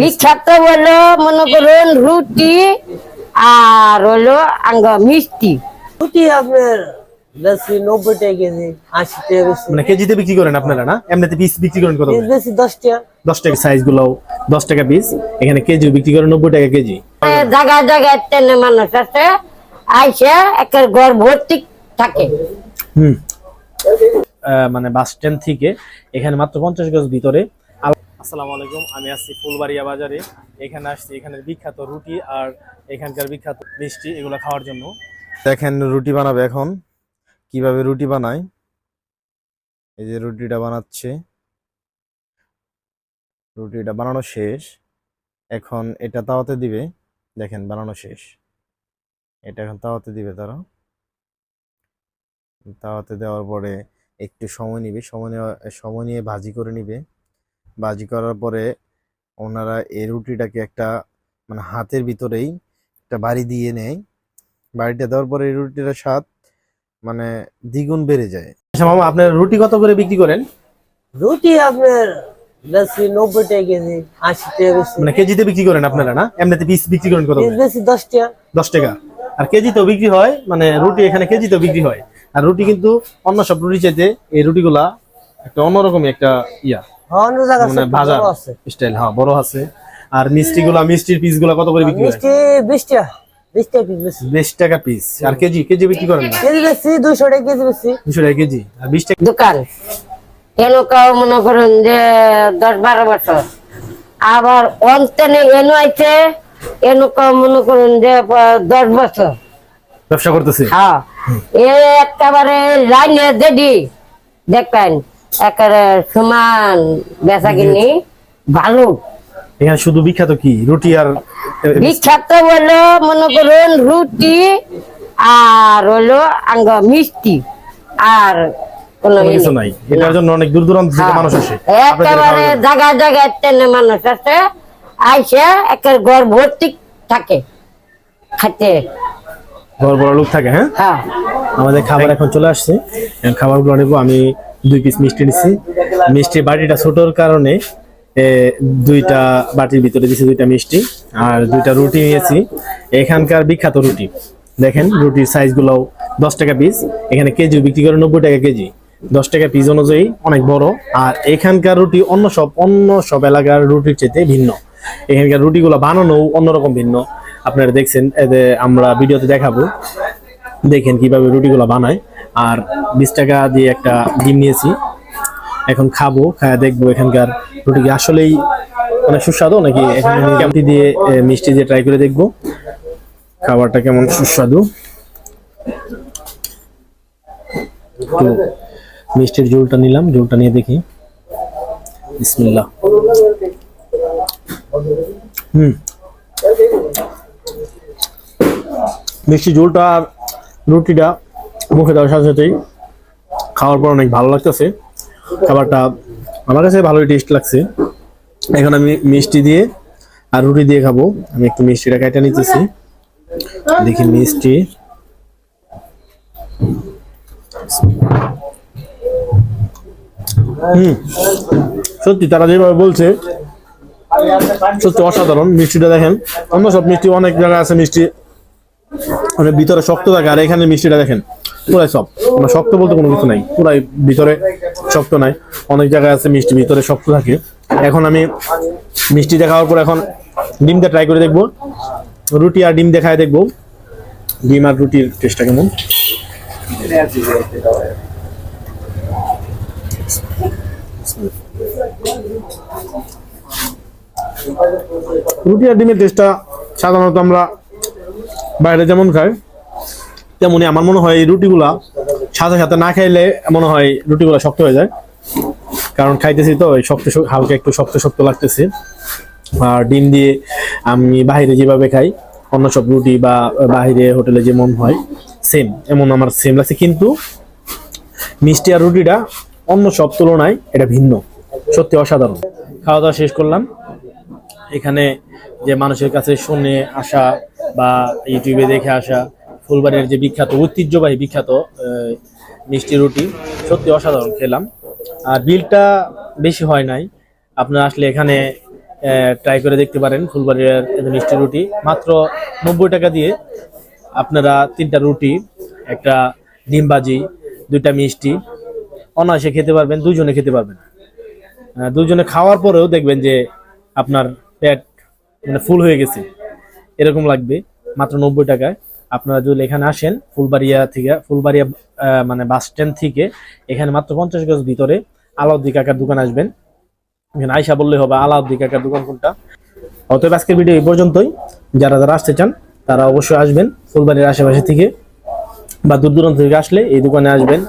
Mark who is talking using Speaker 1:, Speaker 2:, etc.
Speaker 1: বিখ্যাত হলো মনে করুন রুটি আর হলো মিষ্টি।
Speaker 2: রুটি আপনার বেশি 90 টাকা কেজি, 80 টাকা বেশি।
Speaker 3: মানে কেজিতে বিক্রি করেন আপনারা না? এমনিতে পিস বিক্রি করেন কত?
Speaker 2: বেশি 10 টাকা।
Speaker 3: 10 টাকা সাইজ গুলো 10 টাকা পিস, এখানে কেজি বিক্রি করেন 90 টাকা কেজি।
Speaker 1: জায়গায় জায়গায় তেনে মানুষ আছে আইসে একের ঘর ভর্তি থাকে।
Speaker 3: মানে বাস স্ট্যান্ড থেকে এখানে মাত্র 50 গজ ভিতরে। আসসালামু আলাইকুম, আমি আছি ফুলবাড়িয়া বাজারে। এখানে আসছি এখানের বিখ্যাত রুটি আর এখানকার বিখ্যাত মিষ্টি এগুলো খাওয়ার জন্য। দেখেন রুটি বানাবে এখন, কিভাবে রুটি বানায়। এই যে রুটিটা বানাচ্ছে, রুটিটা বানানো শেষ, এখন এটা তাওয়াতে দিবে। দেখেন বানানো শেষ, এটা এখন তাওয়াতে দিবে তারা। তাওয়াতে দেওয়ার পরে একটু সময় নিবে, সময় নিয়ে ভাজি করে নিবে। ভাজি করার পরে ওনারা এই রুটিটাকে একটা মানে হাতের ভিতরেই একটা বাড়ি দিয়ে নেয়। বাড়িটা দেওয়ার পরে এই রুটিটার স্বাদ মানে দ্বিগুণ বেড়ে যায়। আচ্ছা মামা, আপনার রুটি কত করে বিক্রি করেন?
Speaker 2: রুটি আপনার বেশি 90 টাকা কেজি, 80 টাকা বেশি।
Speaker 3: মানে কেজিতে বিক্রি করেন আপনারা না? এমনিতে পিস বিক্রি করেন কত?
Speaker 2: বেশি 10 টাকা।
Speaker 3: 10 টাকা। আর কেজিতেও বিক্রি হয়, মানে রুটি এখানে কেজিতেও বিক্রি হয়। আর রুটি কিন্তু অন্য সব রুটি চাইতে এই রুটিগুলা একটা অন্যরকমই একটা
Speaker 2: অন্য জায়গা
Speaker 3: মানে বাজার স্টাইল, হ্যাঁ বড় আছে। আর মিষ্টির পিস গুলা কত করে বিক্রি হয়?
Speaker 2: মিষ্টি 20 টাকা। 20 টাকা পিস বেশি।
Speaker 3: 20 টাকা পিস। আর কেজি বিক্রি করেন না?
Speaker 2: কেজি বেশি 200 টাকা কেজি বেশি।
Speaker 3: 200 টাকা কেজি। আর 20 টাকা
Speaker 1: দোকান এনকাও মনে করেন যে 10-12 বছর, আবার অন্তেনে এনো আইছে এনকাও মনে করেন যে 10 বছর
Speaker 3: ব্যবসা করতেছে।
Speaker 1: হ্যাঁ, এ একেবারে লাইনে দেদি দেখবেন একেবারে সমান বেচা কিনি ভালো।
Speaker 3: এখানে শুধু বিখ্যাত কি রুটি আর
Speaker 1: বিখ্যাত হলো মনে করুন রুটি আর হলো মিষ্টি আর কোনো
Speaker 3: কিছু নাই। এটার জন্য অনেক দূর দূরান্ত থেকে মানুষ আসে।
Speaker 1: একেবারে জায়গায় জায়গায় তেনে মানুষ আছে আইসে একের ঘর ভর্তি থাকে খাইতে।
Speaker 3: বড় বড় লোক থাকে। হ্যাঁ,
Speaker 1: হ্যাঁ,
Speaker 3: আমাদের খাবার এখন চলে আসছে, খাবারগুলো নেবো। আমি 2 পিস মিষ্টি নিচ্ছি। মিষ্টির বাটিটা ছোটোর কারণে দুইটা বাটির ভিতরে দিচ্ছি 2টা মিষ্টি আর 2টা রুটি নিয়েছি। এখানকার বিখ্যাত রুটি দেখেন, রুটির সাইজগুলোও 10 টাকা পিস, এখানে কেজি বিক্রি করে 90 টাকা কেজি। 10 টাকা পিস অনুযায়ী অনেক বড়। আর এখানকার রুটি অন্য সব এলাকার রুটির চেয়ে ভিন্ন। এখানকার রুটিগুলো বানানো অন্যরকম ভিন্ন। আপনারা দেখছেন, আমরা ভিডিওতে দেখাবো, দেখেন কিভাবে রুটিগুলো বানায়। আর 20 টাকা দিয়ে একটা ডিম নিয়েছি, এখন খাবো, খাওয়া দেখবো এখানকার রুটি কি আসলেই অনেক সুস্বাদু নাকি। এখানে মিষ্টি দিয়ে ট্রাই করে দেখবো খাবারটা কেমন সুস্বাদু। একটু মিষ্টির ঝোলটা নিলাম, ঝোলটা নিয়ে দেখি। বিসমিল্লাহ। মিষ্টি ঝোলটা আর রুটিটা মুখে দেওয়ার সাথে সাথেই খাওয়ার পর অনেক ভালো লাগতেছে। খাবারটা আমার কাছে ভালোই টেস্ট লাগছে। এখন আমি মিষ্টি দিয়ে আর রুটি দিয়ে খাবো। আমি একটু মিষ্টিটা কেটে নিতেছি, দেখি মিষ্টি। সত্যি তারা যেভাবে বলছে সত্যি অসাধারণ। মিষ্টিটা দেখেন, অন্য সব মিষ্টি অনেক জায়গায় আছে মিষ্টি মানে ভিতরে শক্ত থাকে, আর এখানে মিষ্টিটা দেখেন পুরাই সফট। মানে শক্ত বলতে কোনো কিছু নাই, পুরাই ভিতরে শক্ত নাই। অনেক জায়গায় আছে মিষ্টি ভিতরে শক্ত থাকে। এখন আমি মিষ্টি দেখার পর এখন ডিমটা ট্রাই করে দেখবো। রুটি আর ডিম দেখায় দেখবো ডিম আর রুটির টেস্টটা কেমন। রুটি আর ডিমের টেস্টটা সাধারণত আমরা বাইরে যেমন খাই তেমনি আমার মনে হয় এই রুটিগুলা সাথে সাথে না খাইলে মনে হয় রুটিগুলা শক্ত হয়ে যায়, কারণ খাইতেছি তো শক্ত হালকা একটু শক্ত লাগতেছে। আর ডিম দিয়ে আমি বাইরে যেভাবে খাই অন্য সব রুটি বা বাইরে হোটেলে যেমন হয় সেম, এমন আমার সেম লাগছে। কিন্তু মিষ্টি আর রুটিটা অন্য সব তুলনায় এটা ভিন্ন, সত্যি অসাধারণ। খাওয়া দাওয়া শেষ করলাম। এখানে যে মানুষের কাছে শুনে আসা বা ইউটিউবে দেখে আসা ফুলবাড়ির যে ঐতিহ্যবাহী বিখ্যাত মিষ্টি রুটি সত্যি অসাধারণ খেলাম। আর বিলটা বেশি হয় নাই। আপনারা আসলে এখানে ট্রাই করে দেখতে পারেন। ফুলবাড়িয়ার মিষ্টি রুটি মাত্র 90 টাকা দিয়ে আপনারা 3টা রুটি, একটা ডিম ভাজি, 2টা মিষ্টি অনায়াসে খেতে পারবেন, দুজনে খেতে পারবেন। দুজনে খাওয়ার পরেও দেখবেন যে আপনার পেট মানে ফুল হয়ে গেছে, এরকম লাগবে মাত্র 90 টাকায়। আপনারা যদি এখানে আসেন ফুলবাড়িয়া মানে বাস স্ট্যান্ড থেকে এখানে মাত্র 50 গজ ভিতরে আলাউদ্দিন কাকার দোকান আসবেন। এখানে আয়সা বললে হবে আলাউদ্দিন কাকার দোকান কোনটা। অতএব আজকের ভিডিও এই পর্যন্তই। যারা যারা আসতে চান তারা অবশ্যই আসবেন ফুলবাড়ির আশেপাশে থেকে বা দূর দূরান্ত থেকে আসলে এই দোকানে আসবেন।